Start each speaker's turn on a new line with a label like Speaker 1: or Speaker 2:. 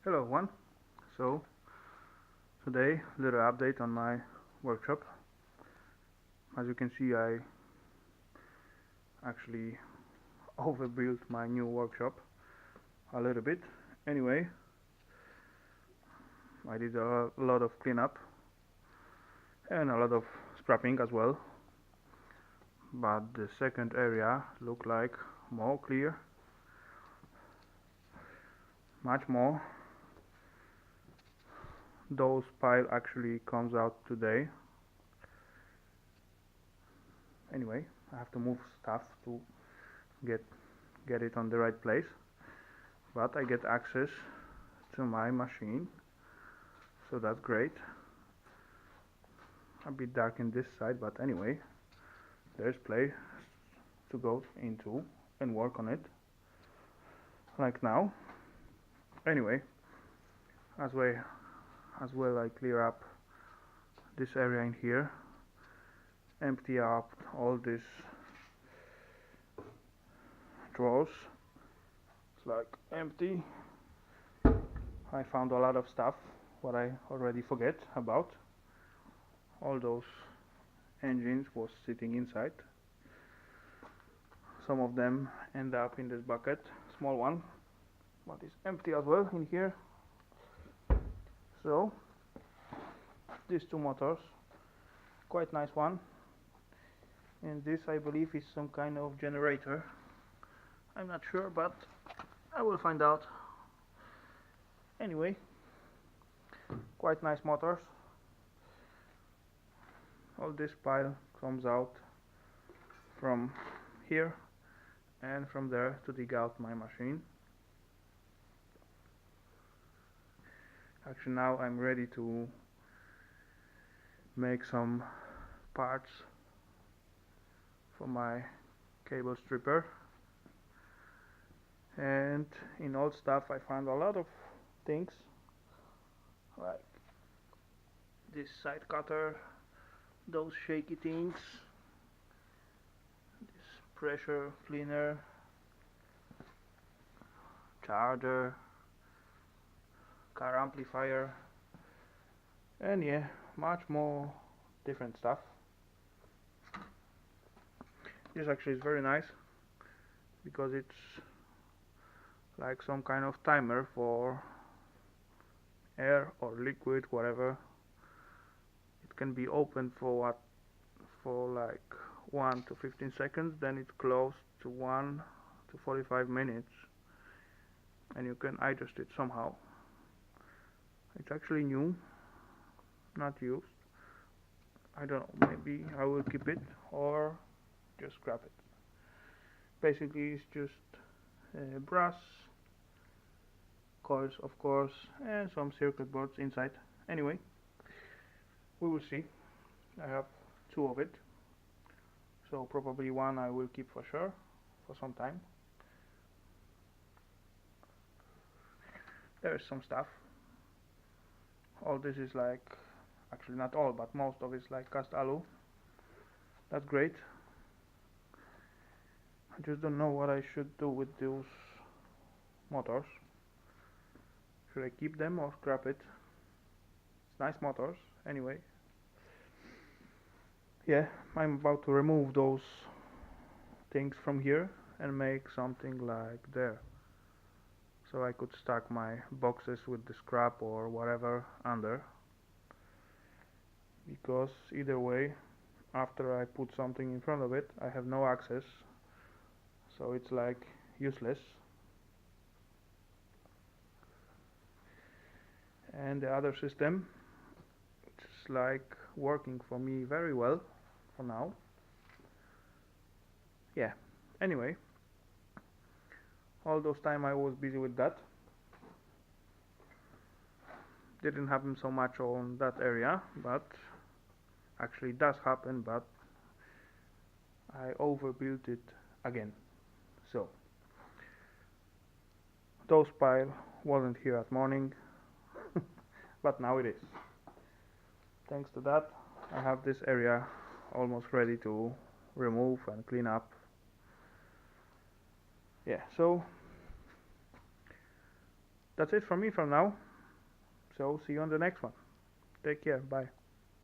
Speaker 1: Hello everyone. So today, little update on my workshop. As you can see, I actually overbuilt my new workshop a little bit. Anyway, I did a lot of cleanup and a lot of scrapping as well. But the second area looked like more clear, much more. Those pile actually comes out today. Anyway, I have to move stuff to get it on the right place. But I get access to my machine, so that's great. A bit dark in this side, but anyway, there's place to go into and work on it like now. Anyway, as well I clear up this area in here, empty up all these drawers. It's like empty. I found a lot of stuff what I already forget about. All those engines was sitting inside. Some of them end up in this bucket, small one, but it's empty as well in here. So these two motors, quite nice one, and this I believe is some kind of generator. I'm not sure, but I will find out. Anyway, quite nice motors. All this pile comes out from here and from there to dig out my machine. Actually now I'm ready to make some parts for my cable stripper, and in old stuff I found a lot of things like this side cutter, those shaky things, this pressure cleaner, charger, car amplifier, and yeah, much more different stuff. This actually is very nice because it's like some kind of timer for air or liquid, whatever. It can be open for like 1 to 15 seconds, then it's closed to 1 to 45 minutes, and you can adjust it somehow. It's actually new, not used. I don't know, maybe I will keep it or just scrap it. Basically it's just brass coils, of course, and some circuit boards inside. Anyway, we will see. I have two of it, so probably one I will keep for sure for some time. There is some stuff. All this is like, actually not all, but most of it's like cast alu. That's great. I just don't know what I should do with those motors. Should I keep them or scrap it? It's nice motors anyway. Yeah, I'm about to remove those things from here and make something like there, so I could stack my boxes with the scrap or whatever under, because either way after I put something in front of it I have no access, so it's like useless. And the other system, it's like working for me very well for now. Yeah, anyway, all those time I was busy with that. Didn't happen so much on that area, but actually it does happen, but I overbuilt it again. So those pile wasn't here at morning, but now it is. Thanks to that I have this area almost ready to remove and clean up. Yeah, so That's it from me for now. So see you on the next one. Take care. Bye.